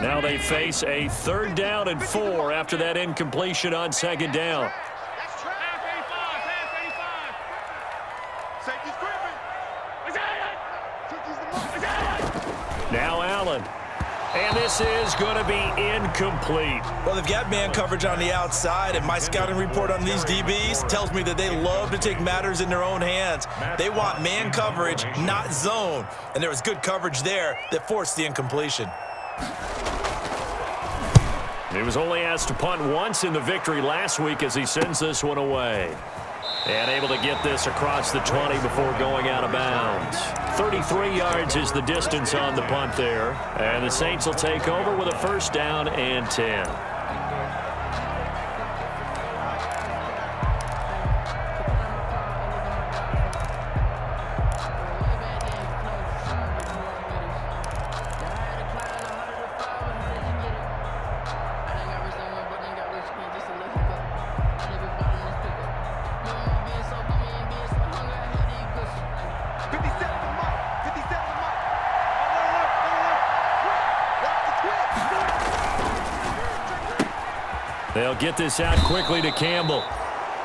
Now they face a 3rd down and 4 after that incompletion on 2nd down. Now Allen. And this is going to be incomplete. Well, they've got man coverage on the outside, and my scouting report on these DBs tells me that they love to take matters in their own hands. They want man coverage, not zone. And there was good coverage there that forced the incompletion. He was only asked to punt once in the victory last week as he sends this one away. And able to get this across the 20 before going out of bounds. 33 yards is the distance on the punt there. And the Saints will take over with a 1st down and 10. They'll get this out quickly to Campbell.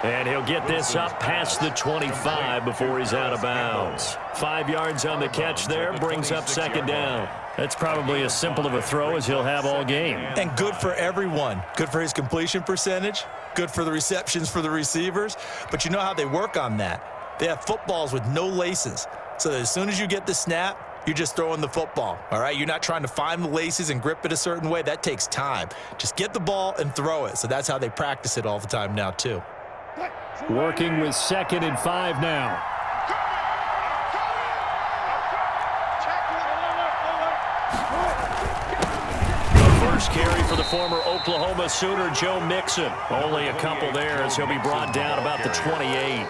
And he'll get this up past the 25 before he's out of bounds. 5 yards on the catch there, brings up 2nd down. That's probably as simple of a throw as he'll have all game. And good for everyone. Good for his completion percentage. Good for the receptions for the receivers. But you know how they work on that. They have footballs with no laces. So that as soon as you get the snap, you're just throwing the football, all right? You're not trying to find the laces and grip it a certain way. That takes time. Just get the ball and throw it. So that's how they practice it all the time now, too. Working with 2nd and 5 now. The first carry for the former Oklahoma Sooner, Joe Mixon. Only a couple there as he'll be brought down about the 28.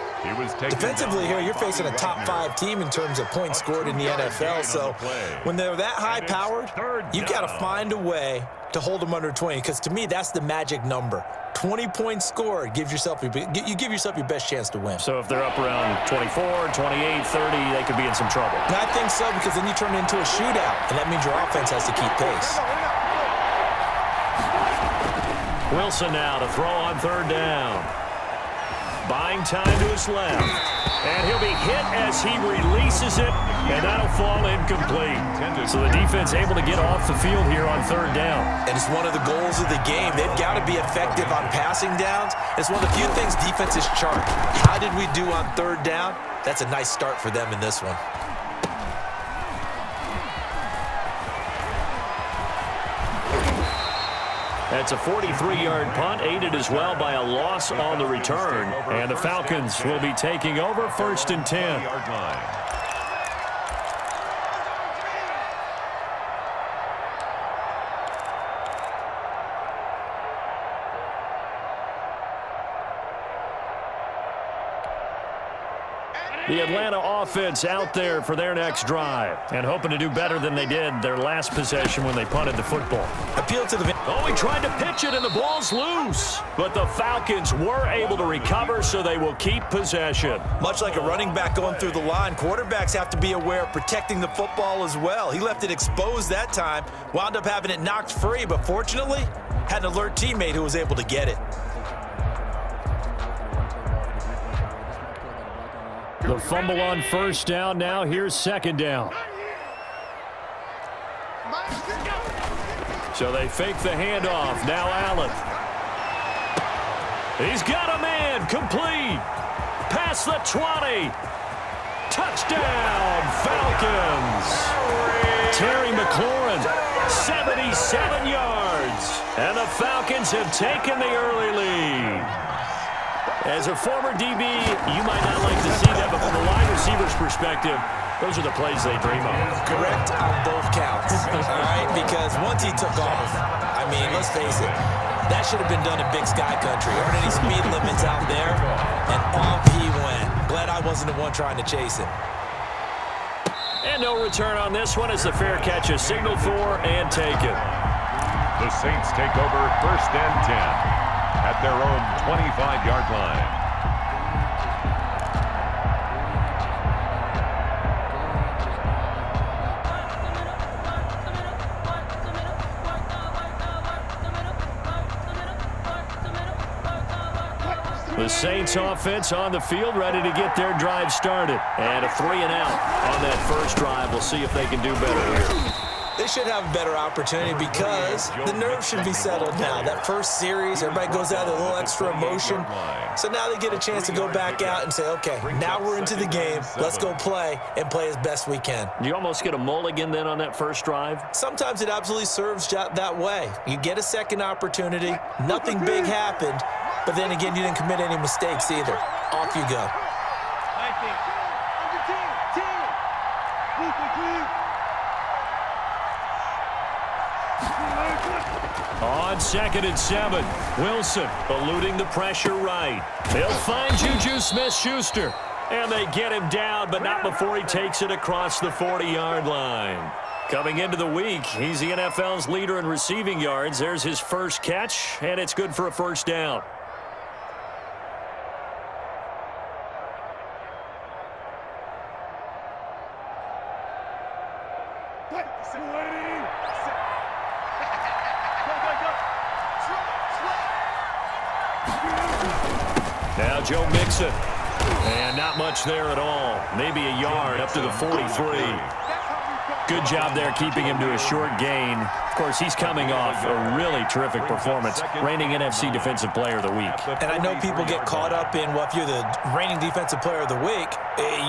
Defensively here, you're facing a top 5 team in terms of points scored in the NFL. So when they're that high-powered, you've got to find a way to hold them under 20, because to me, that's the magic number. 20 points scored, you give yourself your best chance to win. So if they're up around 24, 28, 30, they could be in some trouble. And I think so, because then you turn it into a shootout, and that means your offense has to keep pace. Wilson now to throw on 3rd down. Buying time to his left. And he'll be hit as he releases it, and that'll fall incomplete. So the defense able to get off the field here on 3rd down. And it's one of the goals of the game. They've got to be effective on passing downs. It's one of the few things defenses chart. How did we do on 3rd down? That's a nice start for them in this one. That's a 43-yard punt, aided as well by a loss on the return. And the Falcons will be taking over 1st and 10. The Atlanta offense out there for their next drive and hoping to do better than they did their last possession when they punted the football. Appeal to the... Oh, he tried to pitch it and the ball's loose. But the Falcons were able to recover, so they will keep possession. Much like a running back going through the line, quarterbacks have to be aware of protecting the football as well. He left it exposed that time, wound up having it knocked free, but fortunately, had an alert teammate who was able to get it. The fumble on 1st down. Now here's 2nd down. So they fake the handoff. Now Allen. He's got a man. Complete. Past the 20. Touchdown, Falcons. Terry McLaurin, 77 yards. And the Falcons have taken the early lead. As a former DB, you might not like to see that, but from a wide receiver's perspective, those are the plays they dream of. Correct on both counts, all right? Because once he took off, I mean, let's face it, that should have been done in Big Sky Country. Aren't any speed limits out there? And off he went. Glad I wasn't the one trying to chase him. And no return on this one as the fair catch is signaled for and taken. The Saints take over 1st and 10. At their own 25-yard line. The Saints offense on the field, ready to get their drive started. And a 3-and-out on that first drive. We'll see if they can do better here. They should have a better opportunity because the nerves should be settled now. That first series, everybody goes out with a little extra emotion. So now they get a chance to go back out and say, okay, now we're into the game. Let's go play and play as best we can. You almost get a mulligan then on that first drive? Sometimes it absolutely serves that way. You get a second opportunity. Nothing big happened. But then again, you didn't commit any mistakes either. Off you go. On 2nd and 7, Wilson eluding the pressure right. They'll find Juju Smith-Schuster. And they get him down, but not before he takes it across the 40-yard line. Coming into the week, he's the NFL's leader in receiving yards. There's his first catch, and it's good for a first down. Now Joe Mixon. And not much there at all. Maybe a yard up to the 43. Good job there keeping him to a short gain. Of course, he's coming off a really terrific performance. Reigning NFC Defensive Player of the Week. And I know people get caught up in, well, if you're the reigning Defensive Player of the Week,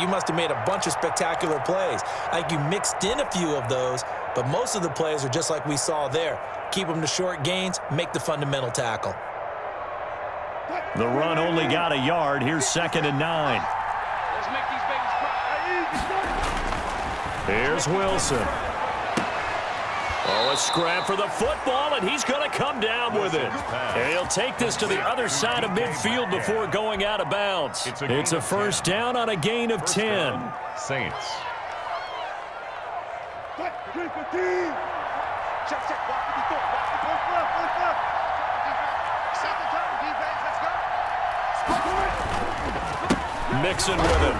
you must have made a bunch of spectacular plays. Like you mixed in a few of those, but most of the plays are just like we saw there. Keep them to short gains, make the fundamental tackle. The run only got a yard. Here's 2nd and 9. Let's make these babies cry. Here's Wilson. Oh, a scrap for the football, and he's going to come down with it. And he'll take this to the other side of midfield before going out of bounds. It's a first down on a gain of 10. Saints. Mixon with him.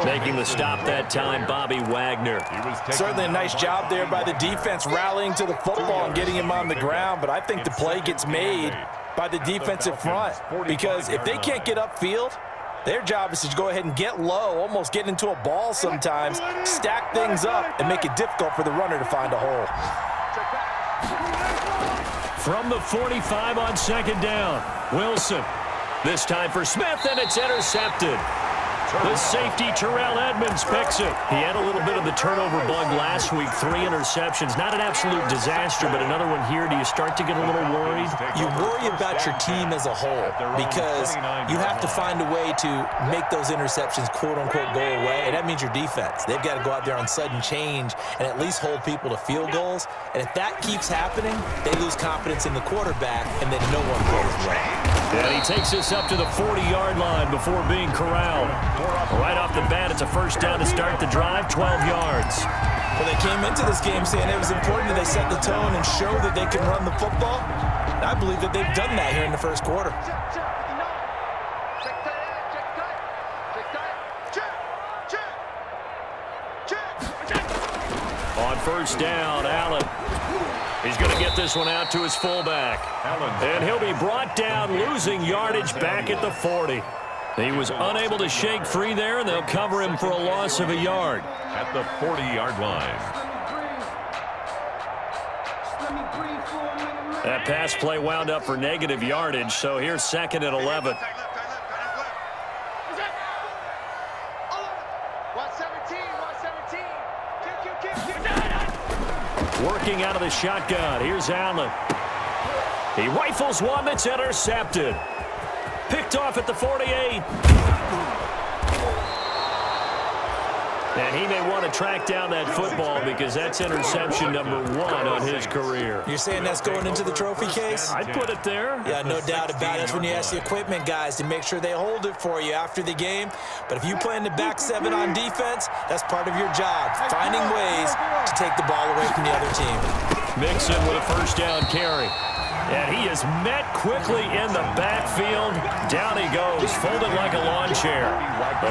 Making the stop that time, Bobby Wagner. Certainly a nice job there by the defense rallying to the football and getting him on the ground, but I think the play gets made by the defensive front because if they can't get upfield, their job is to go ahead and get low, almost get into a ball sometimes, stack things up, and make it difficult for the runner to find a hole. From the 45 on 2nd down, Wilson. This time for Smith, and it's intercepted. The safety, Terrell Edmonds, picks it. He had a little bit of the turnover bug last week, 3 interceptions. Not an absolute disaster, but another one here. Do you start to get a little worried? You worry about your team as a whole because you have to find a way to make those interceptions, quote-unquote, go away, and that means your defense. They've got to go out there on sudden change and at least hold people to field goals, and if that keeps happening, they lose confidence in the quarterback, and then no one plays well. And he takes this up to the 40-yard line before being corralled. Right off the bat, it's a first down to start the drive, 12 yards. Well, they came into this game saying it was important that they set the tone and show that they can run the football. And I believe that they've done that here in the first quarter. On first down, Allen. He's going to get this one out to his fullback. And he'll be brought down, losing yardage back at the 40. He was unable to shake free there, and they'll cover him for a loss of a yard. At the 40-yard line. That pass play wound up for negative yardage, so here's 2nd and 11. Working out of the shotgun. Here's Allen. He rifles one that's intercepted. Picked off at the 48. And he may want to track down that football because that's interception number 1 on his career. You're saying that's going into the trophy case? I'd put it there. Yeah, no doubt about it. That's when you ask the equipment guys to make sure they hold it for you after the game. But if you play in the back 7 on defense, that's part of your job, finding ways to take the ball away from the other team. Mixon with a first down carry. And he is met quickly in the backfield. Down he goes, folded like a lawn chair.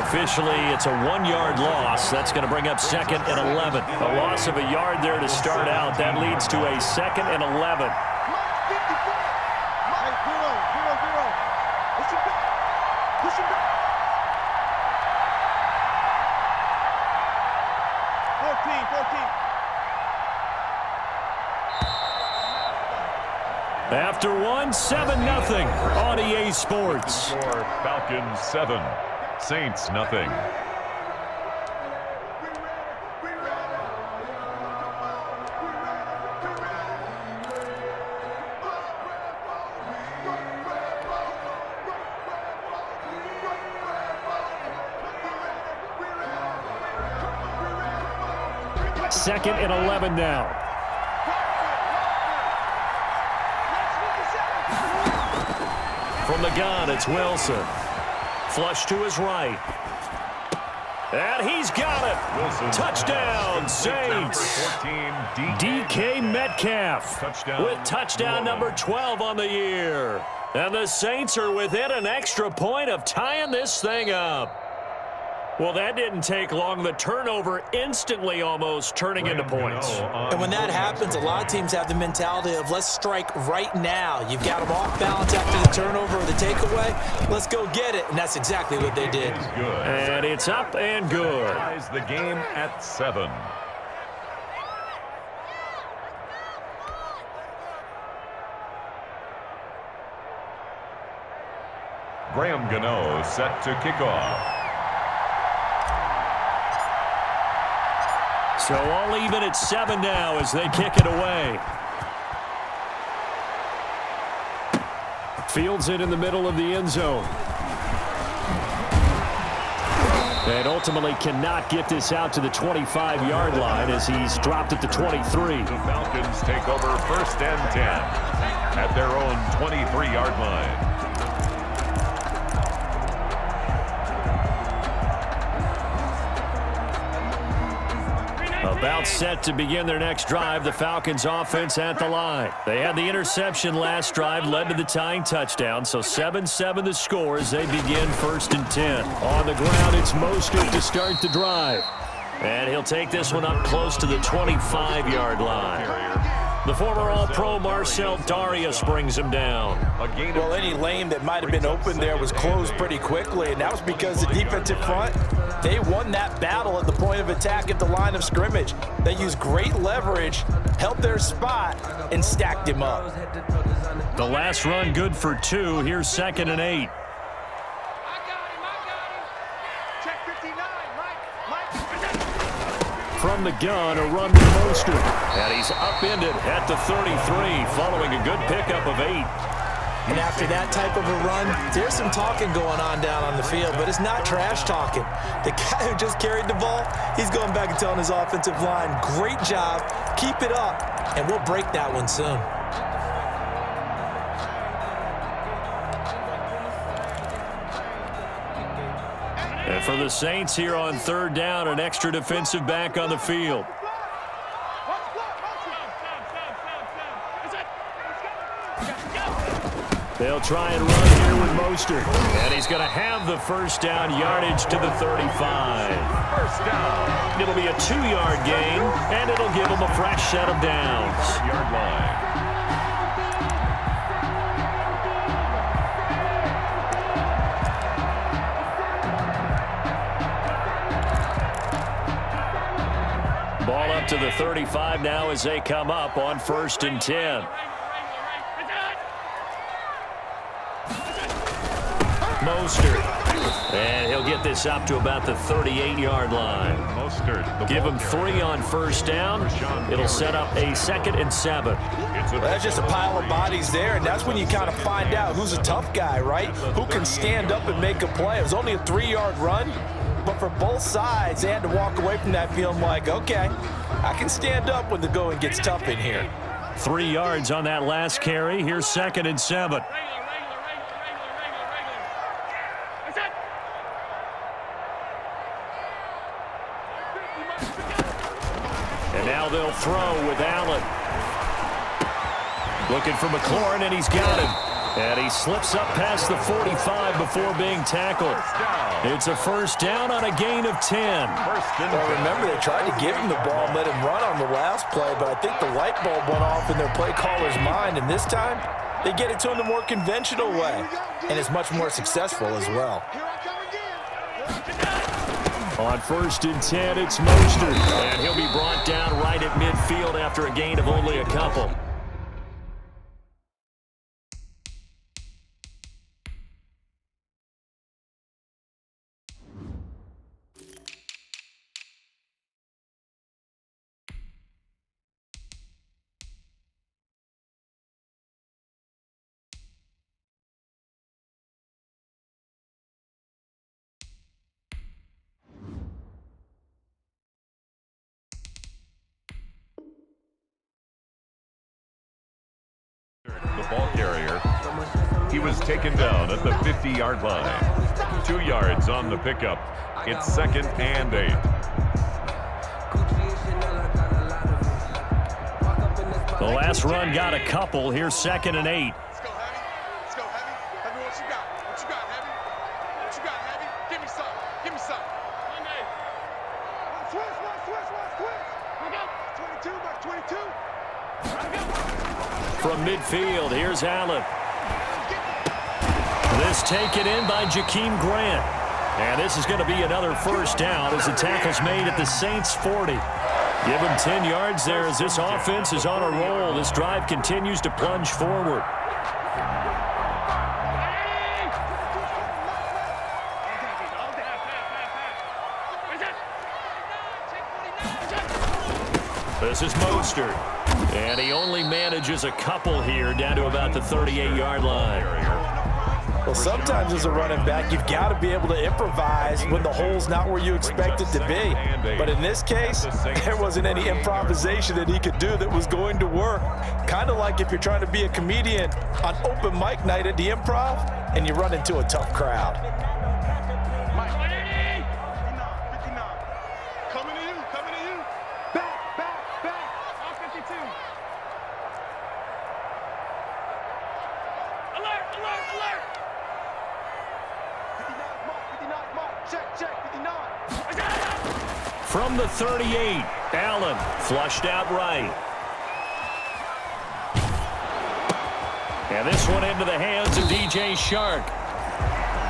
Officially, it's a 1-yard loss. That's going to bring up 2nd and 11. A loss of a yard there to start out. That leads to a 2nd and 11. After one, 7-0 on EA Sports. Falcons 7, Saints nothing. Second and 11 now. From the gun, it's Wilson. Flush to his right. And he's got it. Wilson. Touchdown, Saints. 14, DK Metcalf with touchdown number 12 on the year. And the Saints are within an extra point of tying this thing up. Well, that didn't take long. The turnover instantly almost turning into points. And when that happens, a lot of teams have the mentality of let's strike right now. You've got them off balance after the turnover or the takeaway. Let's go get it. And that's exactly what they did. And it's up and good. Ties the game at 7. Graham Gano set to kick off. So all even at 7 now as they kick it away. Fields it in the middle of the end zone. And ultimately cannot get this out to the 25-yard line as he's dropped at the 23. The Falcons take over first and 10 at their own 23-yard line. About set to begin their next drive, the Falcons offense at the line. They had the interception last drive, led to the tying touchdown, so 7-7 the score as they begin first and 10. On the ground, it's Mostert to start the drive. And he'll take this one up close to the 25-yard line. The former All-Pro Marcel Darius brings him down. Well, any lane that might have been open there was closed pretty quickly, and that was because the defensive front, they won that battle at the point of attack at the line of scrimmage. They used great leverage, held their spot, and stacked him up. The last run good for 2. Here's second and 8. From the gun, a run to Mostert. And he's upended at the 33 following a good pickup of 8. And after that type of a run, there's some talking going on down on the field, but it's not trash talking. The guy who just carried the ball, he's going back and telling his offensive line, great job, keep it up, and we'll break that one soon. And for the Saints here on third down, an extra defensive back on the field. They'll try and run here with Mostert. And he's going to have the first down, yardage to the 35. First down. It'll be a 2-yard gain, and it'll give them a fresh set of downs. 5-yard line. Ball up to the 35 now as they come up on first and 10. Mostert. And he'll get this up to about the 38-yard line. Mostert. Give him 3 on first down. It'll set up a second and 7. Well, that's just a pile of bodies there, and that's when you kind of find out who's a tough guy, right? Who can stand up and make a play. It was only a 3-yard run, but for both sides, they had to walk away from that feeling like, okay, I can stand up when the going gets tough in here. 3 yards on that last carry. Here's second and 7. And now they'll throw with Allen. Looking for McLaurin, and he's got him. And he slips up past the 45 before being tackled. It's a first down on a gain of 10. Well, remember, they tried to give him the ball and let him run on the last play, but I think the light bulb went off in their play caller's mind, and this time they get it to him the more conventional way, and it's much more successful as well. On 1st and 10, it's Mostert. And he'll be brought down right at midfield after a gain of only a couple. The ball carrier. He was taken down at the 50-yard line. 2 yards on the pickup. It's 2nd and 8. The last run got a couple. Here's 2nd and 8. Let's go, Heavy. Let's go, Heavy. Heavy, what you got? What you got, Heavy? What you got, Heavy? Give me some. Give me some. Switch. We go. 22, back 22. From midfield, here's Allen. This taken in by Jakeem Grant. And this is going to be another first down as the tackle's made at the Saints 40. Give him 10 yards there as this offense is on a roll. This drive continues to plunge forward. This is Mostert. And he only manages a couple here down to about the 38-yard line. Well, sometimes as a running back, you've got to be able to improvise when the hole's not where you expect it to be. But in this case, there wasn't any improvisation that he could do that was going to work. Kind of like if you're trying to be a comedian on open mic night at the Improv and you run into a tough crowd. Coming to you. Back. All 52. Alert. 59 mark. Check, 59. From the 38, Allen flushed out right. And this one into the hands of DJ Shark.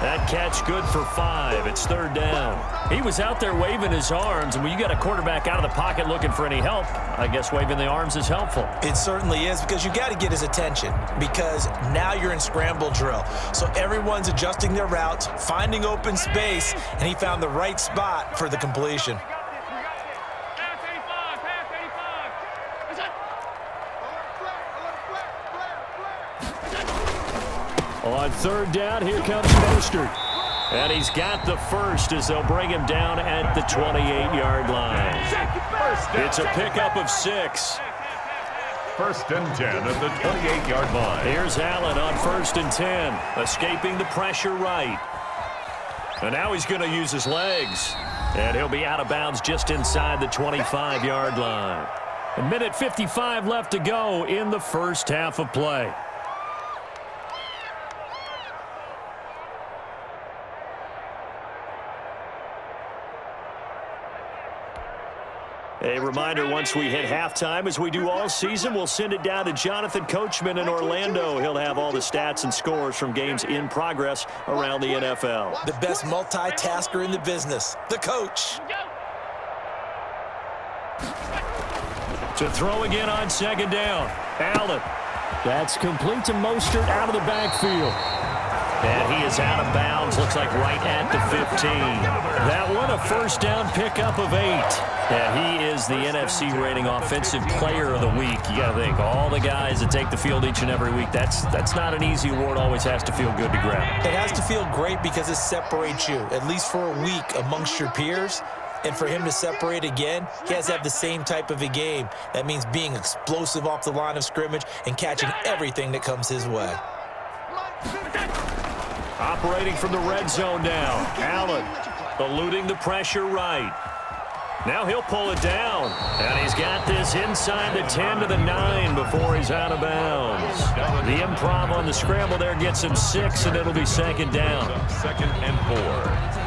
That catch good for 5. It's 3rd down. He was out there waving his arms, and when you got a quarterback out of the pocket looking for any help, I guess waving the arms is helpful. It certainly is, because you got to get his attention, because now you're in scramble drill. So everyone's adjusting their routes, finding open space, and he found the right spot for the completion. On 3rd down, here comes Mostert. And he's got the first as they'll bring him down at the 28-yard line. It's a pickup of 6. 1st and 10 at the 28-yard line. Here's Allen on 1st and 10, escaping the pressure right. And now he's going to use his legs. And he'll be out of bounds just inside the 25-yard line. A minute 55 left to go in the first half of play. A reminder, once we hit halftime, as we do all season, we'll send it down to Jonathan Coachman in Orlando. He'll have all the stats and scores from games in progress around the NFL. The best multitasker in the business, the coach. To throw again on 2nd down. Allen. That's complete to Mostert out of the backfield. And he is out of bounds, looks like right at the 15. That one a first down pickup of 8. And he is the NFC rating offensive player of the week. You got to think, all the guys that take the field each and every week, that's not an easy award. Always has to feel good to grab. It has to feel great because it separates you, at least for a week, amongst your peers. And for him to separate again, he has to have the same type of a game. That means being explosive off the line of scrimmage and catching everything that comes his way. Operating from the red zone now. Allen eluding the pressure right. Now he'll pull it down. And he's got this inside the 10 to the 9 before he's out of bounds. The improv on the scramble there gets him 6, and it'll be 2nd down. 2nd and 4.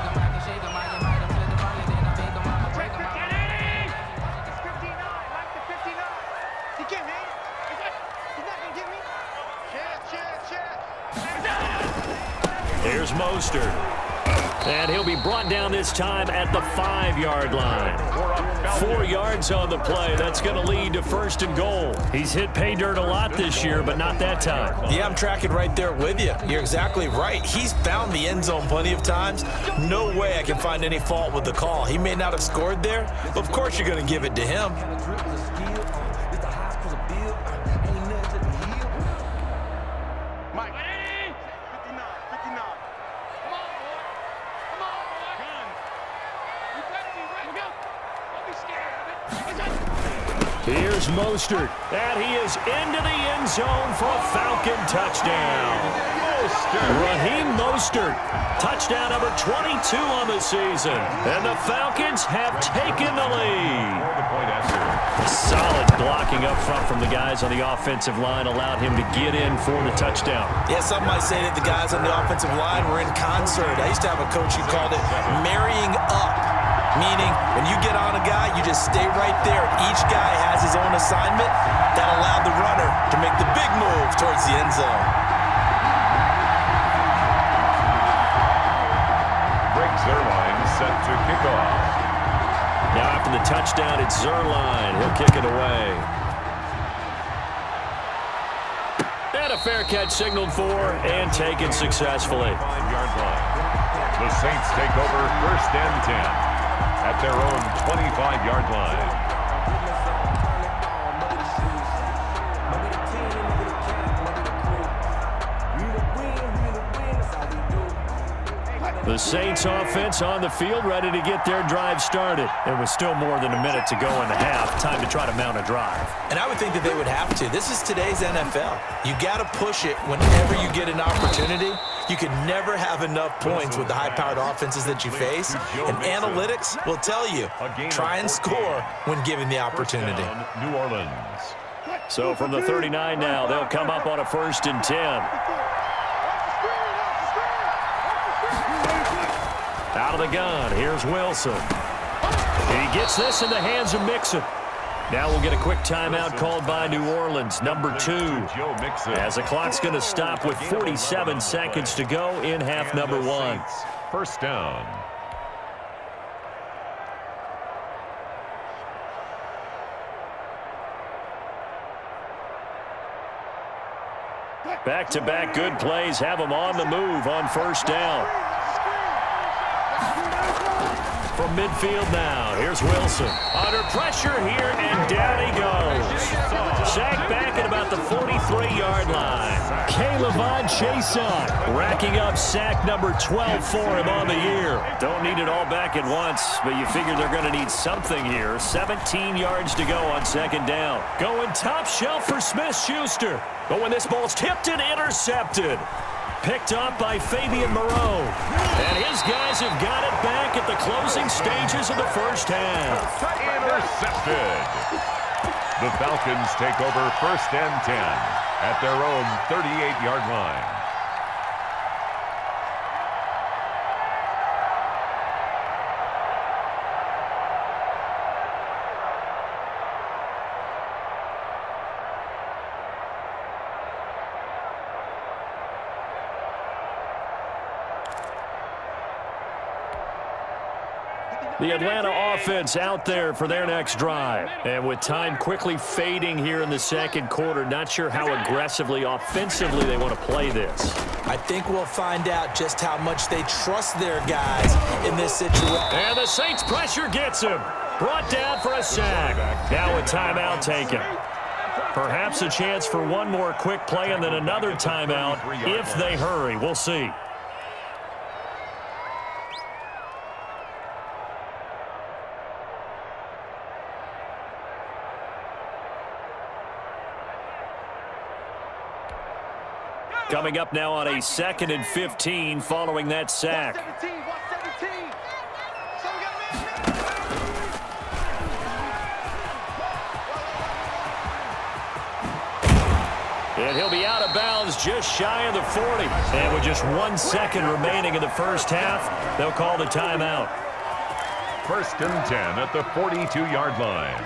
Here's Mostert. And he'll be brought down this time at the 5-yard line. 4 yards on the play. That's going to lead to 1st and goal. He's hit pay dirt a lot this year, but not that time. Yeah, I'm tracking right there with you. You're exactly right. He's found the end zone plenty of times. No way I can find any fault with the call. He may not have scored there, but of course you're going to give it to him. Mike, 59, 59. Come on, boy. Come on, boy. You better be ready. Go. Don't be scared of it. Here's Mostert, and he is into the end zone for a Falcon touchdown. Raheem Mostert, touchdown number 22 on the season. And the Falcons have taken the lead. Solid blocking up front from the guys on the offensive line allowed him to get in for the touchdown. Yeah, some might say that the guys on the offensive line were in concert. I used to have a coach who called it marrying up, meaning when you get on a guy, you just stay right there. Each guy has his own assignment. That allowed the runner to make the big move towards the end zone. Zerline set to kick off. Now after the touchdown, it's Zerline. He'll kick it away. And a fair catch signaled for and taken successfully. 5-yard line. The Saints take over 1st and 10 at their own 25-yard line. The Saints offense on the field, ready to get their drive started. It was still more than a minute to go in the half. Time to try to mount a drive. And I would think that they would have to. This is today's NFL. You got to push it whenever you get an opportunity. You can never have enough points with the high-powered offenses that you face. And analytics will tell you, try and score when given the opportunity. New Orleans. So from the 39 now, they'll come up on a 1st and 10. Out of the gun, here's Wilson. He gets this in the hands of Mixon. Now we'll get a quick timeout called by New Orleans, number 2. As the clock's going to stop with 47 seconds to go in half number 1. 1st down. Back-to-back good plays have them on the move on 1st down. From midfield now, here's Wilson. Under pressure here, and down he goes. Sacked back at about the 43-yard line. K'Lavon Chaisson racking up sack number 12 for him on the year. Don't need it all back at once, but you figure they're going to need something here. 17 yards to go on 2nd down. Going top shelf for Smith-Schuster. But when this ball's tipped and intercepted. Picked up by Fabian Moreau. And his guys have got it back at the closing stages of the 1st half. Intercepted. The Falcons take over 1st and 10 at their own 38-yard line. The Atlanta offense out there for their next drive. And with time quickly fading here in the 2nd quarter, not sure how aggressively, offensively they want to play this. I think we'll find out just how much they trust their guys in this situation. And the Saints pressure gets him. Brought down for a sack. Now a timeout taken. Perhaps a chance for one more quick play and then another timeout if they hurry. We'll see. Coming up now on a 2nd and 15 following that sack. 117, 117. And he'll be out of bounds just shy of the 40. And with just 1 second remaining in the 1st half, they'll call the timeout. 1st and 10 at the 42-yard line.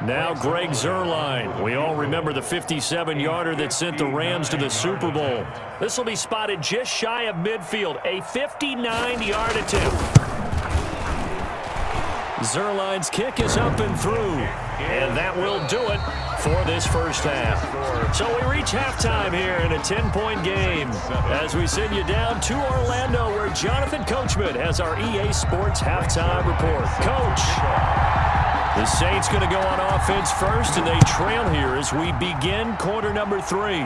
Now Greg Zuerlein. We all remember the 57-yarder that sent the Rams to the Super Bowl. This will be spotted just shy of midfield. A 59-yard attempt. Zuerlein's kick is up and through. And that will do it for this first half. So we reach halftime here in a 10-point game as we send you down to Orlando where Jonathan Coachman has our EA Sports halftime report. Coach, the Saints going to go on offense first, and they trail here as we begin quarter number 3.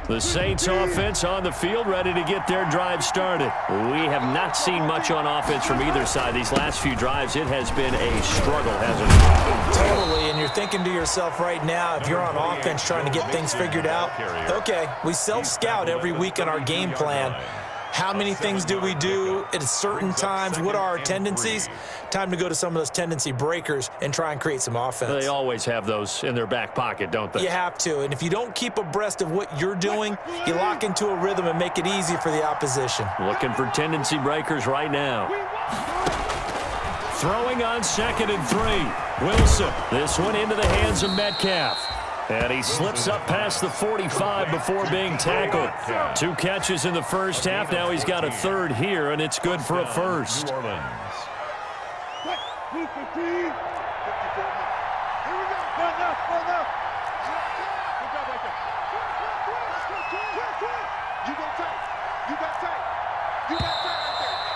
The Saints offense on the field, ready to get their drive started. We have not seen much on offense from either side. These last few drives, it has been a struggle, hasn't it? Totally, and you're thinking to yourself right now, if you're on offense trying to get things figured out, okay, we self-scout every week on our game plan. How many things do we do at certain times? What are our tendencies? Time to go to some of those tendency breakers and try and create some offense. They always have those in their back pocket, don't they? You have to, and if you don't keep abreast of what you're doing, you lock into a rhythm and make it easy for the opposition. Looking for tendency breakers right now. Throwing on 2nd and 3. Wilson, this one into the hands of Metcalf. And he slips up past the 45 before being tackled. 2 catches in the first half. Now he's got a third here, and it's good for a first. Here we go.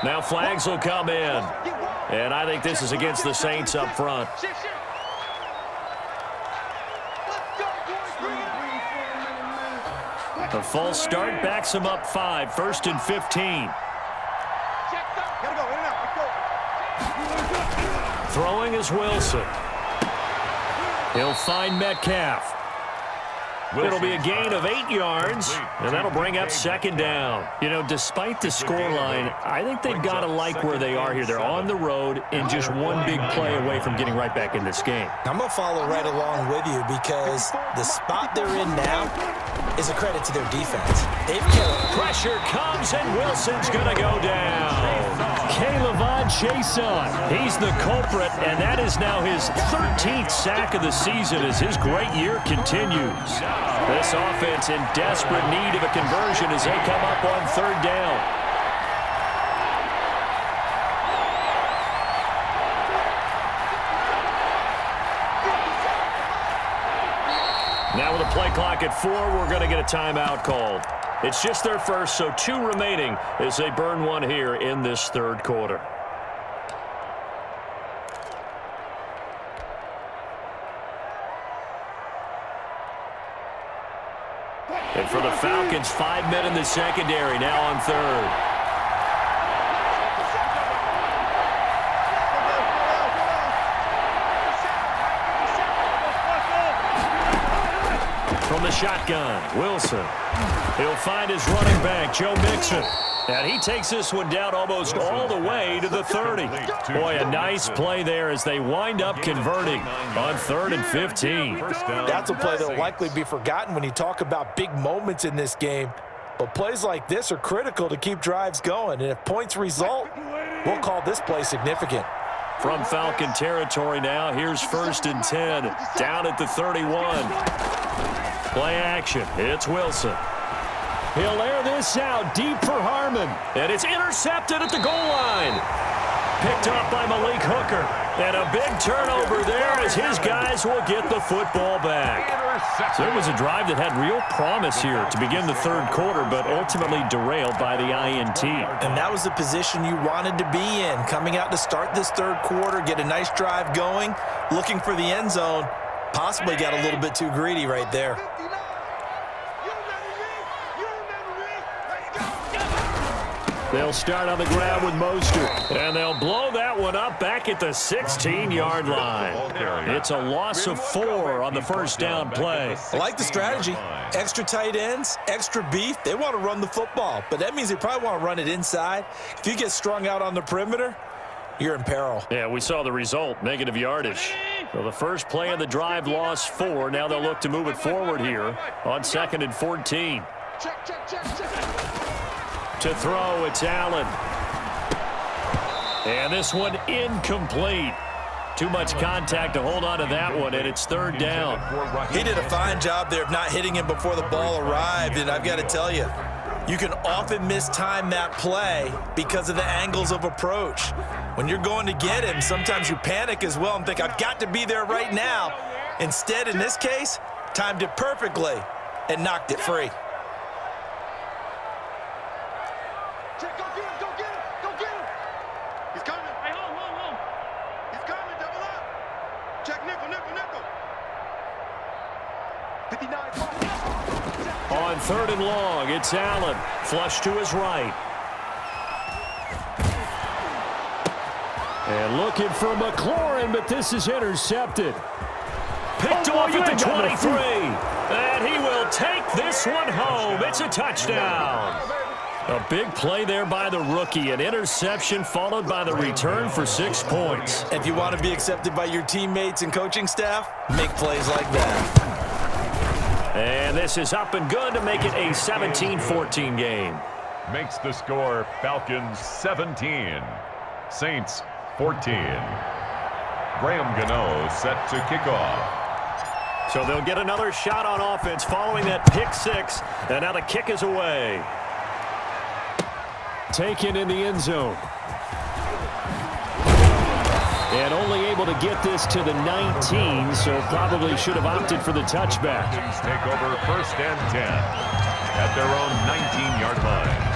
Now flags will come in. And I think this is against the Saints up front. A false start backs him up 5. 1st and 15. Throwing is Wilson. He'll find Metcalf. It'll be a gain of 8 yards, and that'll bring up 2nd down. You know, despite the scoreline, I think they've got to like where they are here. They're on the road and just one big play away from getting right back in this game. I'm going to follow right along with you because the spot they're in now is a credit to their defense. They've killed. Pressure comes, and Wilson's going to go down. K'Lavon Chaisson, he's the culprit, and that is now his 13th sack of the season as his great year continues. This offense in desperate need of a conversion as they come up on 3rd down. Now with a play clock at 4, we're going to get a timeout called. It's just their first, so 2 remaining as they burn one here in this 3rd quarter. And for the Falcons, 5 men in the secondary, now on 3rd. From the shotgun, Wilson. He'll find his running back, Joe Mixon. And he takes this one down almost all the way to the 30. Boy, a nice play there as they wind up converting on 3rd and 15. That's a play that will likely be forgotten when you talk about big moments in this game. But plays like this are critical to keep drives going. And if points result, we'll call this play significant. From Falcon territory now, here's 1st and 10, down at the 31. Play action, it's Wilson. He'll air this out deep for Harmon, and it's intercepted at the goal line. Picked up by Malik Hooker, and a big turnover there as his guys will get the football back. So it was a drive that had real promise here to begin the 3rd quarter, but ultimately derailed by the INT. And that was the position you wanted to be in, coming out to start this 3rd quarter, get a nice drive going, looking for the end zone. Possibly got a little bit too greedy right there. They'll start on the ground with Mostert. And they'll blow that one up back at the 16-yard line. It's a loss of 4 on the first down play. I like the strategy. Extra tight ends, extra beef. They want to run the football, but that means they probably want to run it inside. If you get strung out on the perimeter, you're in peril. Yeah, we saw the result, negative yardage. So the first play of the drive lost 4. Now they'll look to move it forward here on 2nd and 14. To throw, it's Allen. And this one incomplete. Too much contact to hold on to that one, and it's 3rd down. He did a fine job there of not hitting him before the ball arrived, and I've got to tell you, you can often mistime that play because of the angles of approach. When you're going to get him, sometimes you panic as well and think, I've got to be there right now. Instead, in this case, timed it perfectly and knocked it free. Check, go get him, go get him, go get him. He's coming. Hey, hold. He's coming, double up. Check, nickel. 59. On 3rd and long, it's Allen. Flush to his right. And looking for McLaurin, but this is intercepted. Picked off at the 23. And he will take this one home. It's a touchdown. A big play there by the rookie. An interception followed by the return for 6 points. If you want to be accepted by your teammates and coaching staff, make plays like that. And this is up and good to make it a 17-14 game. Makes the score Falcons 17, Saints 14. Graham Gano set to kick off. So they'll get another shot on offense following that pick 6. And now the kick is away. Taken in the end zone. And only able to get this to the 19, so probably should have opted for the touchback. Take over 1st and 10 at their own 19-yard line.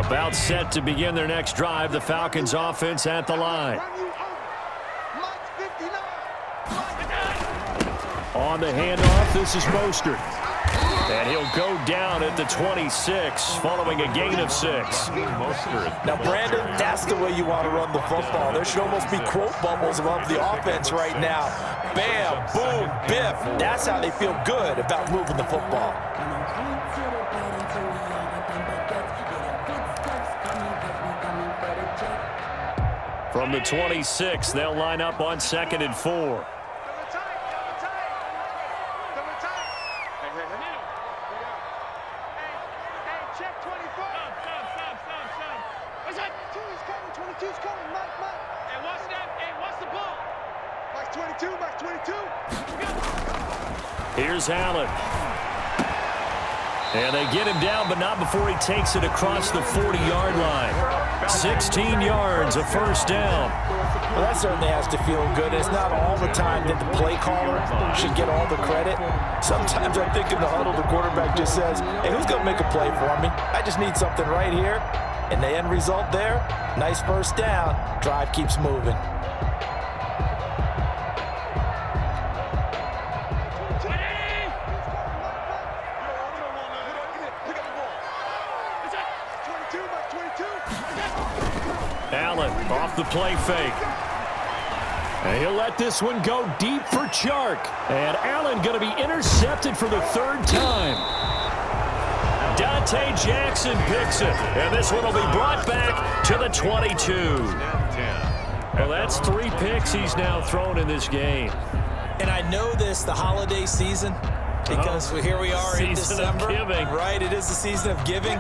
About set to begin their next drive. The Falcons offense at the line. On the handoff, this is Mostert. And he'll go down at the 26, following a gain of 6. Now, Brandon, that's the way you want to run the football. There should almost be quote bubbles above the offense right now. Bam, boom, biff. That's how they feel good about moving the football. From the 26, they'll line up on 2nd and 4. Double tight. Hey, check 24. Stop. What's that? 2's coming, 22's coming. Mike. Hey, what's that? Hey, what's the ball? Mike's 22. Here's Allen. And they get him down, but not before he takes it across the 40-yard line. 16 yards, a first down. Well, that certainly has to feel good. It's not all the time that the play caller should get all the credit. Sometimes I think in the huddle, the quarterback just says, hey, who's going to make a play for me? I just need something right here. And the end result there, nice first down. Drive keeps moving. Allen off the play fake. And he'll let this one go deep for Chark. And Allen going to be intercepted for the 3rd time. Dante Jackson picks it. And this one will be brought back to the 22. Well, that's 3 picks he's now thrown in this game. And I know this, the holiday season, because here we are in December. Season of giving. Right, it is the season of giving.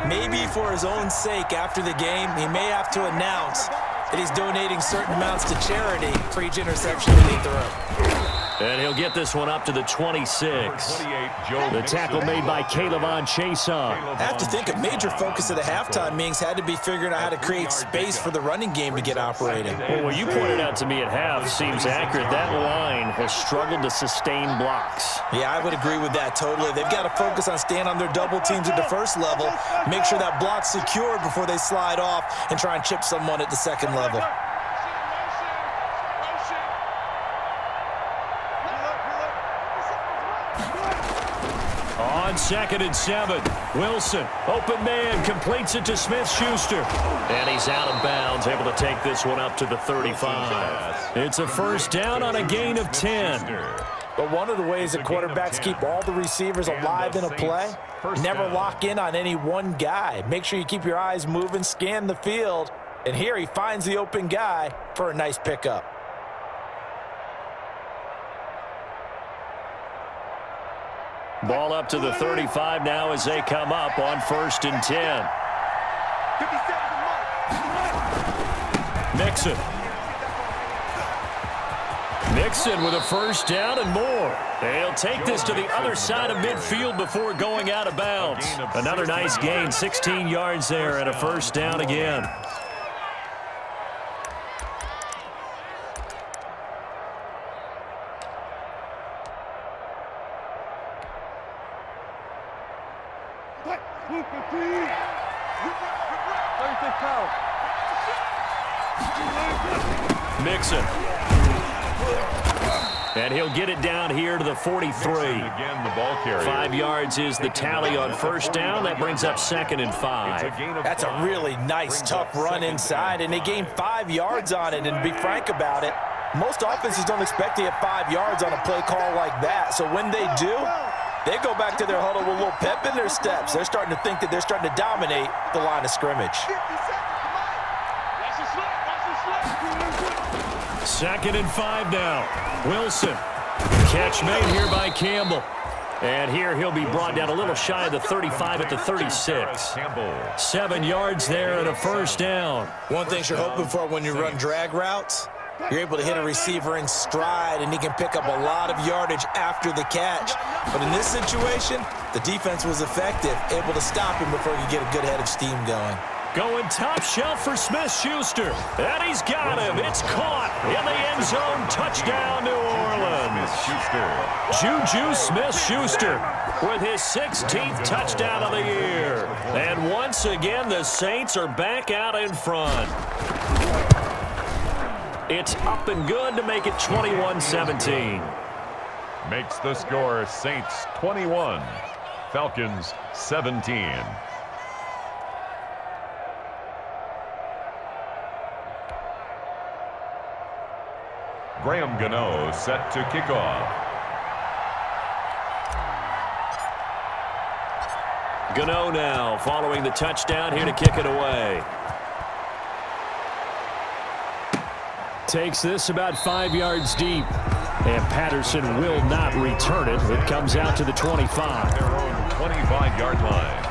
Maybe for his own sake after the game, he may have to announce that he's donating certain amounts to charity for each interception that he threw. And he'll get this one up to the 26. 28, The tackle made by Calebon Chason. I have to think a major focus of the halftime meetings had to be figuring out how to create space for the running game to get operating. Well, what you pointed out to me at half seems accurate. That line has struggled to sustain blocks. Yeah, I would agree with that totally. They've got to focus on staying on their double teams at the first level, make sure that block's secured before they slide off and try and chip someone at the second level. On 2nd and 7, Wilson, open man, completes it to Smith-Schuster. And he's out of bounds, able to take this one up to the 35. It's a first down on a gain of 10. But one of the ways that quarterbacks keep all the receivers alive in a play, never lock in on any one guy. Make sure you keep your eyes moving, scan the field. And here he finds the open guy for a nice pickup. Ball up to the 35 now as they come up on 1st and 10. Mixon with a first down and more. They'll take this to the other side of midfield before going out of bounds. Another nice gain, 16 yards there and a first down again. Mixon. And he'll get it down here to the 43. Again, the ball carrier. 5 yards is the tally on first down. That brings up 2nd and 5. That's a really nice, tough run inside, and they gained 5 yards on it. And to be frank about it, most offenses don't expect to get 5 yards on a play call like that. So when they do, they go back to their huddle with a little pep in their steps. They're starting to think that they're starting to dominate the line of scrimmage. 2nd and 5 now. Wilson. Catch made here by Campbell. And here he'll be brought down a little shy of the 35 at the 36. 7 yards there and a first down. One thing you're hoping for when you run drag routes, you're able to hit a receiver in stride, and he can pick up a lot of yardage after the catch. But in this situation, the defense was effective, able to stop him before he could get a good head of steam going. Going top shelf for Smith-Schuster. And he's got him. It's caught in the end zone. Touchdown, New Orleans. Juju Smith-Schuster with his 16th touchdown of the year. And once again, the Saints are back out in front. It's up and good to make it 21-17. Makes the score Saints 21, Falcons 17. Graham Gano set to kick off. Gano now following the touchdown here to kick it away. Takes this about 5 yards deep. And Patterson will not return it. It comes out to the 25. Their own 25-yard line.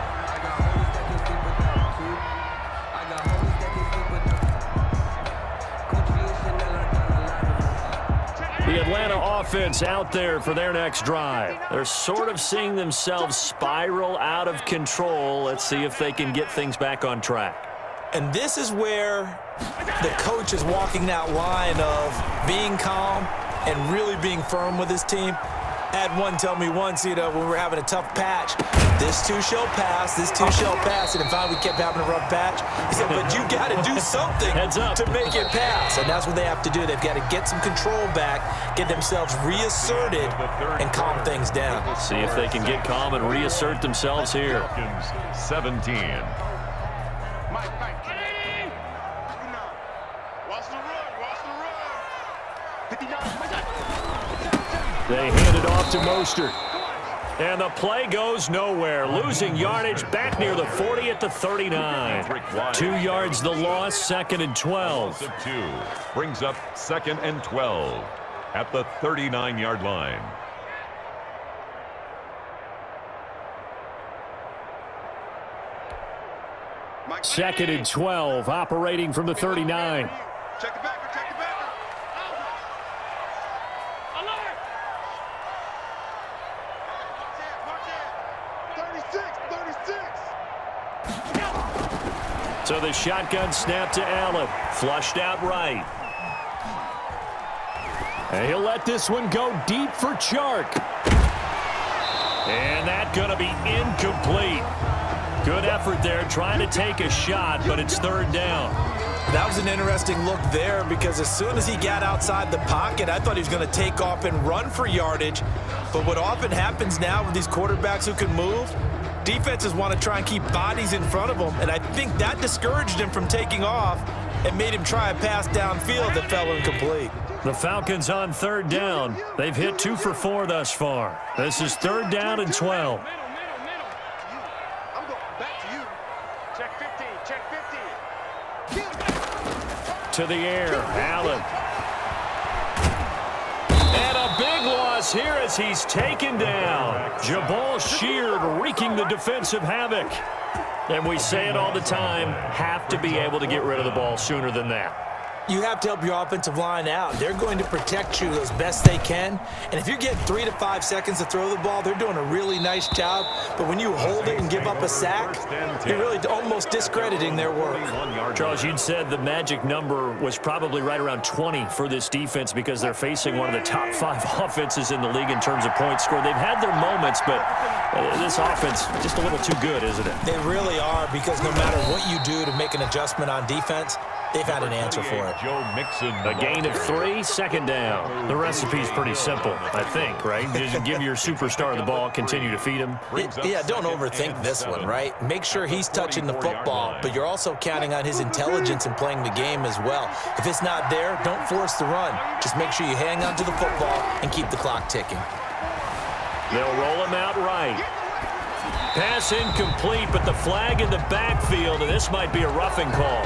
The Atlanta offense out there for their next drive. They're sort of seeing themselves spiral out of control. Let's see if they can get things back on track. And this is where the coach is walking that line of being calm and really being firm with his team. I had one tell me once, when we were having a tough patch, this too shall pass, this too shall pass. And finally we kept having a rough patch. He said, but you got to do something to make it pass. And that's what they have to do. They've got to get some control back, get themselves reasserted, and calm things down. See if they can get calm and reassert themselves here. Falcons 17. They hand it off to Mostert. And the play goes nowhere. Losing yardage back near the 40 at the 39. 2 yards the loss, 2nd and 12. Brings up 2nd and 12 at the 39-yard line. Second and 12, operating from the 39. Check the backer, check the backer. So the shotgun snap to Allen. Flushed out right. And he'll let this one go deep for Chark. And that's going to be incomplete. Good effort there trying to take a shot, but it's third down. That was an interesting look there because as soon as he got outside the pocket, I thought he was going to take off and run for yardage. But what often happens now with these quarterbacks who can move, defenses want to try and keep bodies in front of them, and I think that discouraged him from taking off and made him try a pass downfield that fell incomplete. The Falcons on third down. They've hit 2 for 4 thus far. This is third down and 12. I'm going back to you. Check 15, check 15. To the air, Allen. And a big loss here as he's taken down. Jabal Sheard wreaking the defensive havoc. And we say it all the time, have to be able to get rid of the ball sooner than that. You have to help your offensive line out. They're going to protect you as best they can. And if you're getting 3 to 5 seconds to throw the ball, they're doing a really nice job. But when you hold it and give up a sack, you're really almost discrediting their work. Charles, you'd said the magic number was probably right around 20 for this defense because they're facing one of the top 5 offenses in the league in terms of points scored. They've had their moments, but this offense just a little too good, isn't it? They really are, because no matter what you do to make an adjustment on defense, they've had an answer for it. A gain of 3, second down. The recipe's pretty simple, I think, right? Just give your superstar the ball, continue to feed him. Yeah, don't overthink this one, right? Make sure he's touching the football, but you're also counting on his intelligence in playing the game as well. If it's not there, don't force the run. Just make sure you hang on to the football and keep the clock ticking. They'll roll him out right. Pass incomplete, but the flag in the backfield, and this might be a roughing call.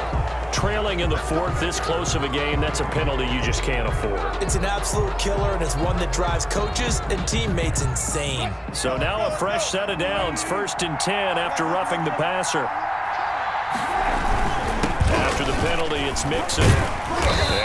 Trailing in the 4th, this close of a game, that's a penalty you just can't afford. It's an absolute killer, and it's one that drives coaches and teammates insane. So now a fresh set of downs, 1st and 10 after roughing the passer. After the penalty, it's Mixon.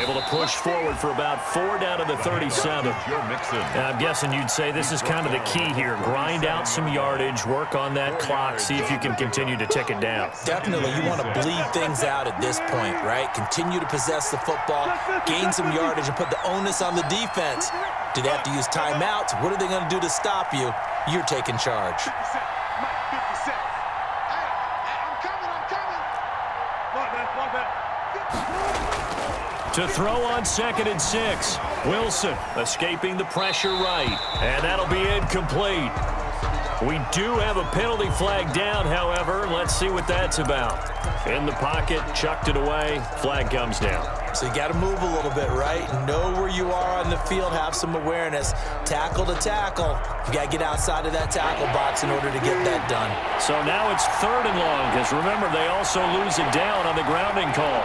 Able to push forward for about 4 down to the 37. And I'm guessing you'd say this is kind of the key here. Grind out some yardage, work on that clock, see if you can continue to tick it down. Definitely, you want to bleed things out at this point, right? Continue to possess the football, gain some yardage, and put the onus on the defense. Do they have to use timeouts? What are they going to do to stop you? You're taking charge. To throw on 2nd and 6. Wilson escaping the pressure right. And that'll be incomplete. We do have a penalty flag down, however. Let's see what that's about. In the pocket, chucked it away. Flag comes down. So you got to move a little bit, right? Know where you are on the field. Have some awareness. Tackle to tackle. You got to get outside of that tackle box in order to get that done. So now it's 3rd and long, because remember, they also lose it down on the grounding call.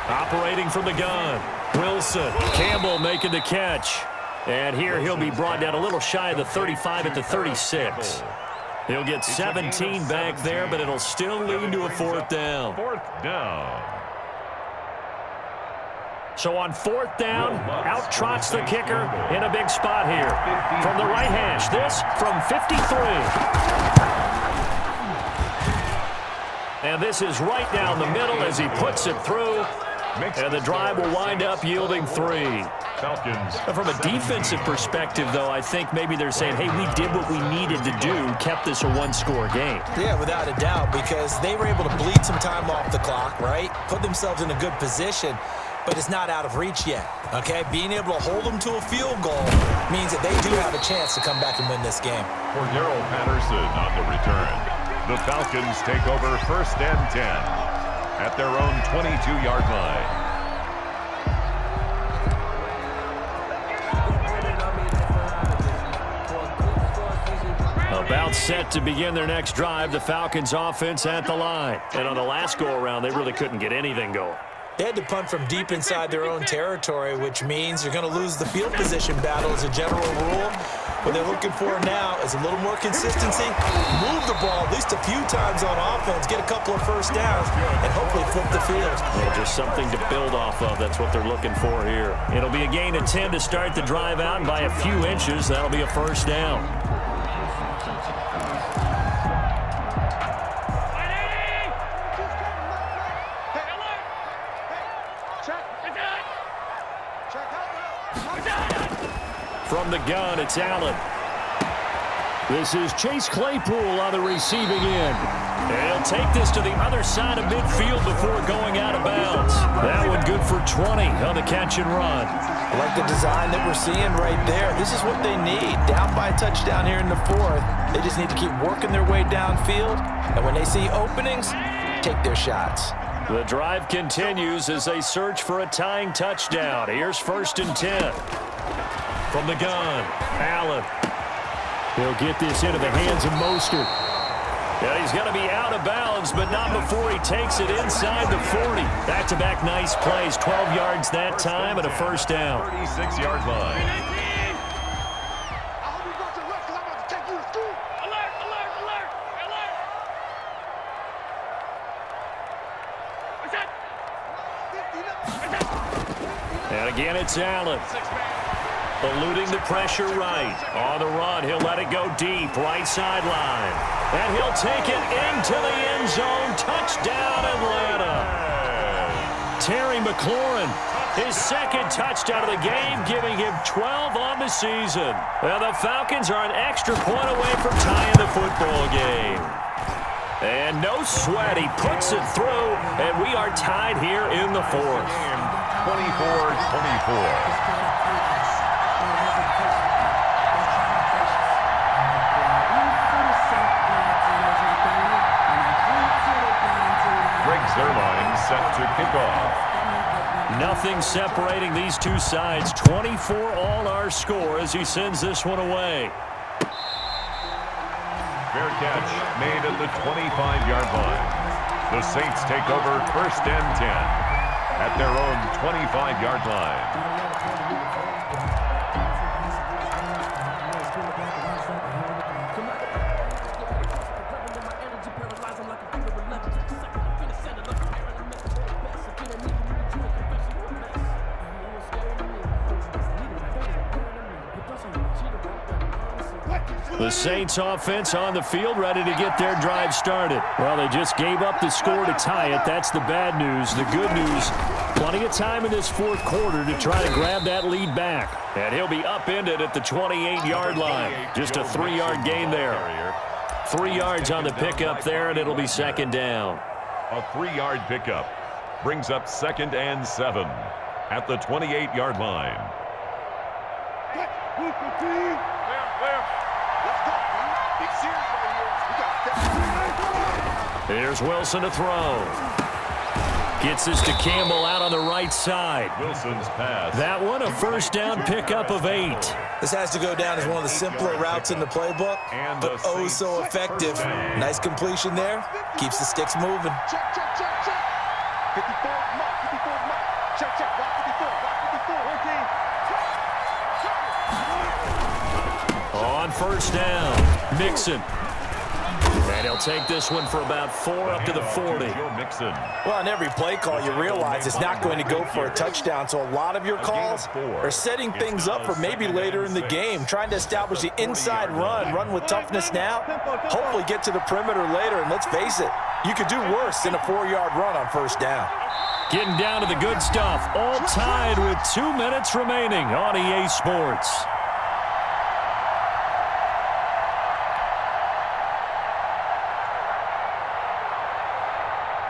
Operating from the gun. Wilson. Campbell making the catch. And here he'll be brought down a little shy of the 35 at the 36. He'll get 17 back there, but it'll still lead to a 4th down. 4th down. So on 4th down, out trots the kicker in a big spot here. From the right hash, this from 53. And this is right down the middle as he puts it through. And the drive will wind up yielding 3. Falcons. From a defensive perspective, though, I think maybe they're saying, hey, we did what we needed to do, kept this a 1-score game. Yeah, without a doubt, because they were able to bleed some time off the clock, right? Put themselves in a good position, but it's not out of reach yet, okay? Being able to hold them to a field goal means that they do have a chance to come back and win this game. Cordero Patterson on the return. The Falcons take over 1st and 10 at their own 22-yard line. About set to begin their next drive, the Falcons offense at the line. And on the last go-around, they really couldn't get anything going. They had to punt from deep inside their own territory, which means you're going to lose the field position battle as a general rule. What they're looking for now is a little more consistency, move the ball at least a few times on offense, get a couple of 1st downs, and hopefully flip the field. Yeah, just something to build off of. That's what they're looking for here. It'll be a gain of 10 to start the drive out, and by a few inches, that'll be a 1st down. From the gun, it's Allen. This is Chase Claypool on the receiving end. He'll take this to the other side of midfield before going out of bounds. That one good for 20 on the catch and run. I like the design that we're seeing right there. This is what they need. Down by a touchdown here in the fourth. They just need to keep working their way downfield. And when they see openings, take their shots. The drive continues as they search for a tying touchdown. Here's 1st and 10. From the gun, Allen. He'll get this into the hands of Mostert. Yeah, he's going to be out of bounds, but not before he takes it inside the 40. Back-to-back nice plays, 12 yards that time and a first down. 36-yard line. I hope you go to the left because I'm about to take you to school. Alert, alert, alert, alert. What's that? 59. And again, it's Allen. Eluding the pressure right. On the run, he'll let it go deep, right sideline. And he'll take it into the end zone. Touchdown, Atlanta. Terry McLaurin, his second touchdown of the game, giving him 12 on the season. Well, the Falcons are an extra point away from tying the football game. And no sweat, he puts it through, and we are tied here in the fourth. 24-24. Zerline set to kick off. Nothing separating these two sides. 24 all our score as he sends this one away. Fair catch made at the 25-yard line. The Saints take over 1st and 10 at their own 25-yard line. The Saints offense on the field, ready to get their drive started. Well, they just gave up the score to tie it. That's the bad news. The good news, plenty of time in this fourth quarter to try to grab that lead back. And he'll be upended at the 28-yard line. Just a 3-yard gain there. 3 yards on the pickup there, and it'll be 2nd down. A 3-yard pickup brings up 2nd and 7 at the 28-yard line. Here's Wilson to throw. Gets this to Campbell out on the right side. Wilson's pass. That one, a 1st down pickup of 8. This has to go down as one of the simpler routes in the playbook, but oh so effective. Nice completion there. Keeps the sticks moving. Check, check, check, check. 54, mark, 54, mark. Check, check, rock 54, rock 54. 14. On 1st down, Mixon. And he'll take this one for about 4 up to the 40. Well, on every play call, you realize it's not going to go for a touchdown, so a lot of your calls are setting things up for maybe later in the game, trying to establish the inside run with toughness now, hopefully get to the perimeter later, and let's face it, you could do worse than a 4-yard run on 1st down. Getting down to the good stuff, all tied with 2 minutes remaining on EA Sports.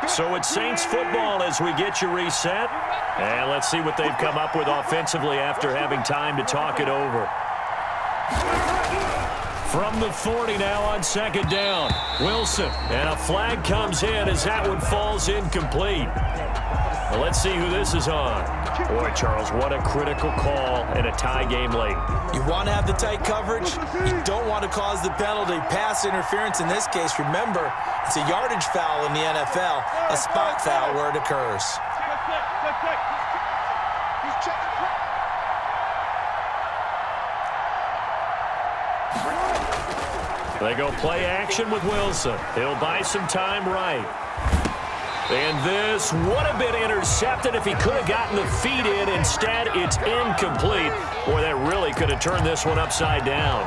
So it's Saints football as we get you reset. And let's see what they've come up with offensively after having time to talk it over. From the 40 now on 2nd down. Wilson. And a flag comes in as that one falls incomplete. Well, let's see who this is on. Boy, Charles, what a critical call in a tie game late. You want to have the tight coverage. You don't want to cause the penalty. Pass interference in this case. Remember, it's a yardage foul in the NFL, a spot foul where it occurs. He's checking. They go play action with Wilson. He'll buy some time right. And this would have been intercepted if he could have gotten the feet in. Instead, it's incomplete. Boy, that really could have turned this one upside down.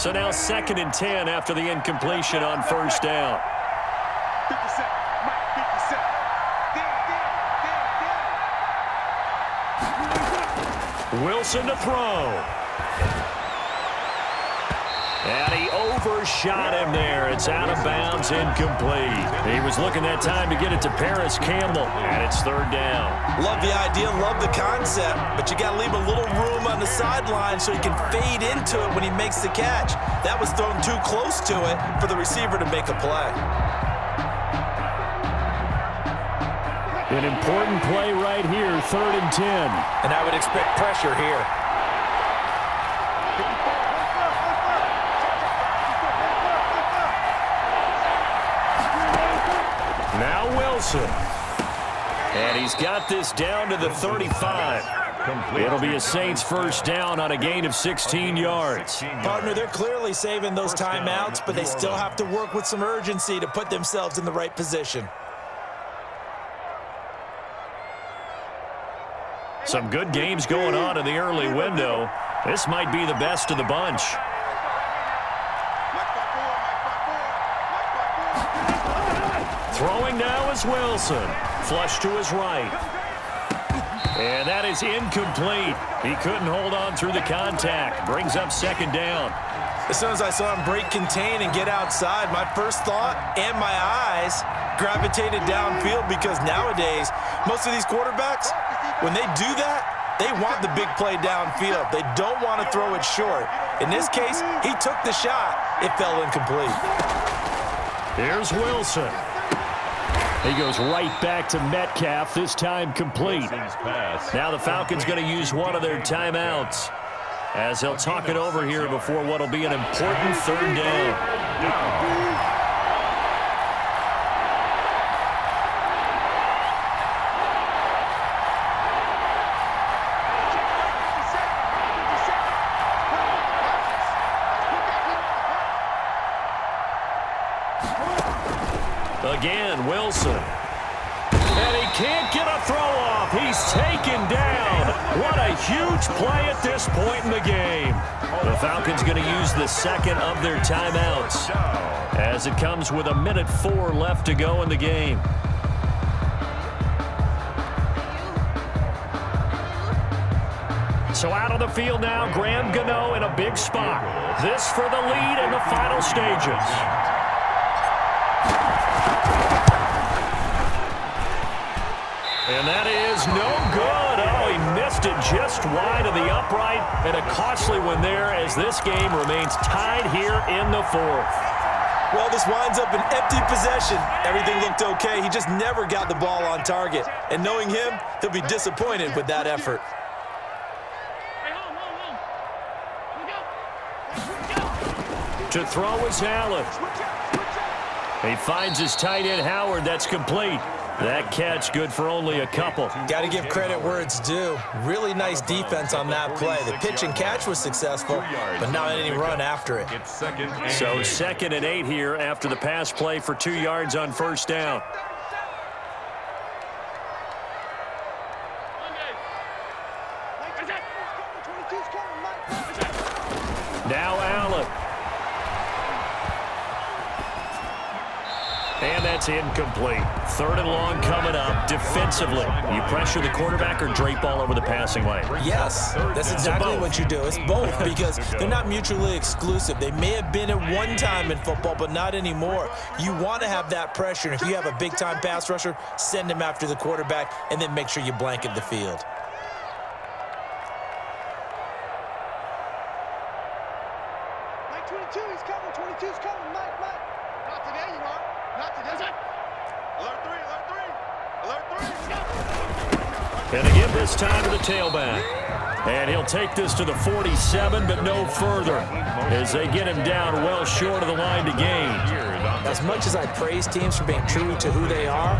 So now 2nd and 10 after the incompletion on first down. 50 Cent, Mike, 50 Cent. Wilson to throw. And he overshot him there. It's out of bounds, incomplete. He was looking that time to get it to Paris Campbell, and it's 3rd down. Love the idea, love the concept, but you got to leave a little room on the sideline so he can fade into it when he makes the catch. That was thrown too close to it for the receiver to make a play. An important play right here, 3rd and 10. And I would expect pressure here. Now Wilson. And he's got this down to the 35. It'll be a Saints first down on a gain of 16 yards. Partner, they're clearly saving those timeouts, but they still have to work with some urgency to put themselves in the right position. Some good games going on in the early window. This might be the best of the bunch. Throwing now is Wilson. Flush to his right. And that is incomplete. He couldn't hold on through the contact. Brings up 2nd down. As soon as I saw him break contain and get outside, my first thought and my eyes gravitated downfield, because nowadays, most of these quarterbacks, when they do that, they want the big play downfield. They don't want to throw it short. In this case, he took the shot. It fell incomplete. Here's Wilson. He goes right back to Metcalf, this time complete. Now the Falcons going to use one of their timeouts as they'll talk it over here before what will be an important 3rd down. Again, Wilson. And he can't get a throw off. He's taken down. What a huge play at this point in the game. The Falcons going to use the 2nd of their timeouts as it comes with 1:04 left to go in the game. So out on the field now, Graham Gano in a big spot. This for the lead in the final stages. And that is no good. Oh, he missed it just wide of the upright. And a costly one there as this game remains tied here in the 4th. Well, this winds up an empty possession. Everything looked okay. He just never got the ball on target. And knowing him, he'll be disappointed with that effort. To throw is Allen. He finds his tight end, Howard. That's complete. That catch good for only a couple. Got to give credit where it's due. Really nice defense on that play. The pitch and catch was successful, but not any run after it. So 2nd and 8 here after the pass play for 2 yards on first down. Now Allen. And that's incomplete. 3rd and long coming up. Defensively, you pressure the quarterback or drape all over the passing lane? Yes, that's exactly what you do. It's both, because they're not mutually exclusive. They may have been at one time in football, but not anymore. You want to have that pressure, and if you have a big-time pass rusher, send him after the quarterback, and then make sure you blanket the field. Mike 22, he's coming. 22's coming. Mike. Not today, you are. Not today. Alert 3, alert 3. Alert 3. And they give this time to the tailback. And he'll take this to the 47, but no further, as they get him down well short of the line to gain. As much as I praise teams for being true to who they are,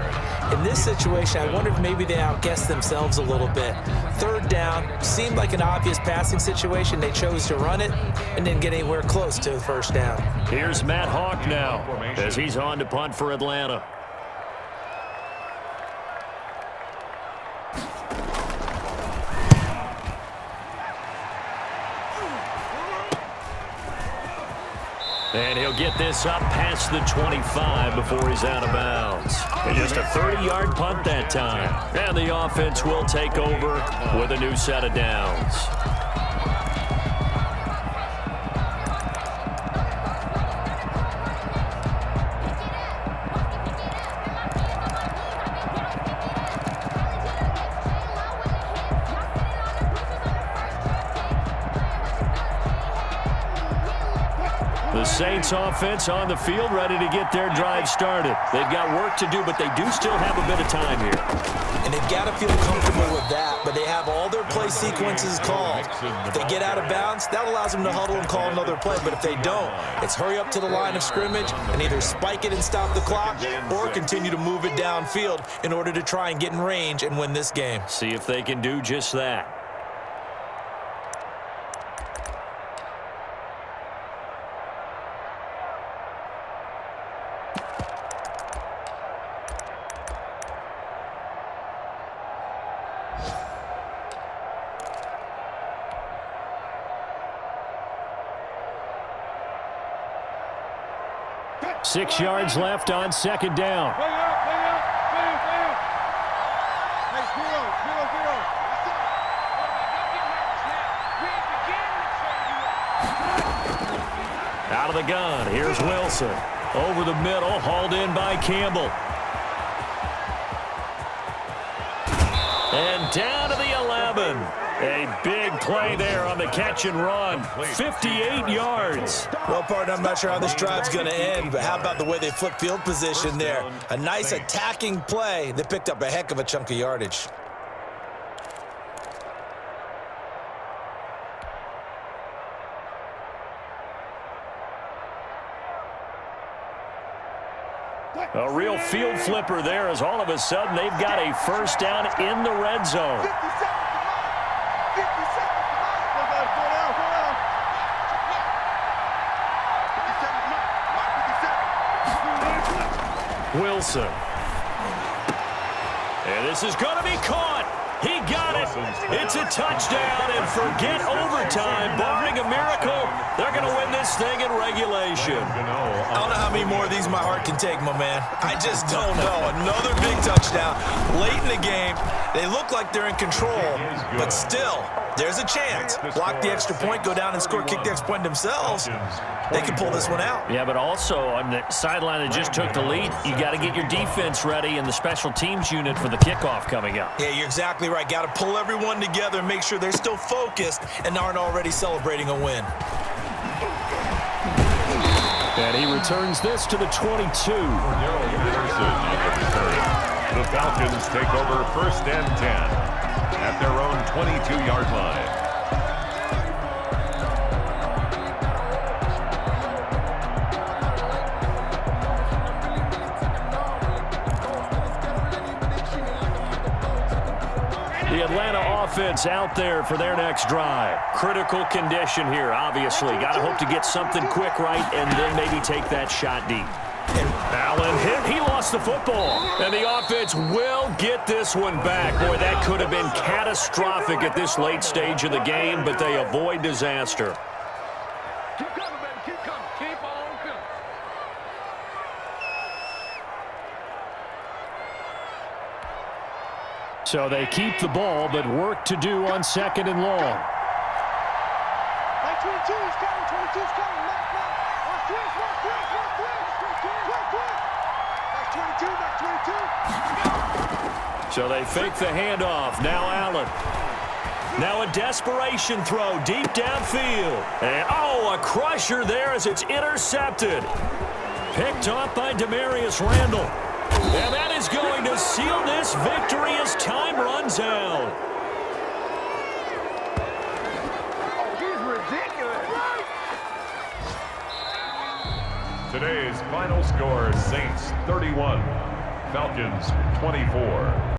in this situation, I wonder if maybe they outguessed themselves a little bit. 3rd down, seemed like an obvious passing situation. They chose to run it and didn't get anywhere close to the 1st down. Here's Matt Hawk now as he's on to punt for Atlanta. And he'll get this up past the 25 before he's out of bounds. And just a 30-yard punt that time. And the offense will take over with a new set of downs. The Saints offense on the field, ready to get their drive started. They've got work to do, but they do still have a bit of time here. And they've got to feel comfortable with that, but they have all their play sequences called. If they get out of bounds, that allows them to huddle and call another play. But if they don't, it's hurry up to the line of scrimmage and either spike it and stop the clock or continue to move it downfield in order to try and get in range and win this game. See if they can do just that. Six yards left on second down. Hey, 0, 0. Out of the gun, here's Wilson. Over the middle, hauled in by Campbell. And down to the 11. A big play there on the catch and run. 58 yards. Well, partner, I'm not sure how this drive's going to end, but how about the way they flip field position there? A nice attacking play that picked up a heck of a chunk of yardage. A real field flipper there as all of a sudden they've got a first down in the red zone. 57, come on. Wilson. And this is going to be caught. He got it. It's a touchdown, and forget overtime. Barring a miracle, they're going to win this thing in regulation. I don't know how many more of these my heart can take, my man. I just don't know. Another big touchdown late in the game. They look like they're in control, but still, there's a chance. Block the extra point, go down and score, kick the extra point themselves. They can pull this one out. Yeah, but also on the sideline that just took the lead, you got to get your defense ready and the special teams unit for the kickoff coming up. Yeah, you're exactly right. Got to pull everyone together and make sure they're still focused and aren't already celebrating a win. And he returns this to the 22. The Falcons take over first and 10 at their own 22-yard line. The Atlanta offense out there for their next drive. Critical condition here, obviously. Got to hope to get something quick right and then maybe take that shot deep. And Allen hit. He lost the football. And the offense will get this one back. Boy, that could have been catastrophic at this late stage of the game, but they avoid disaster. Keep coming, baby. Keep coming. Keep on coming. So they keep the ball, but work to do on second and long. 22 is coming. 22 is coming. Mark. Watch this. Back 22. So they fake the handoff. Now Allen. Now a desperation throw deep downfield. And, a crusher there as it's intercepted. Picked off by Demarius Randall. And that is going to seal this victory as time runs out. He's ridiculous. Today's final score, Saints 31, Falcons 24.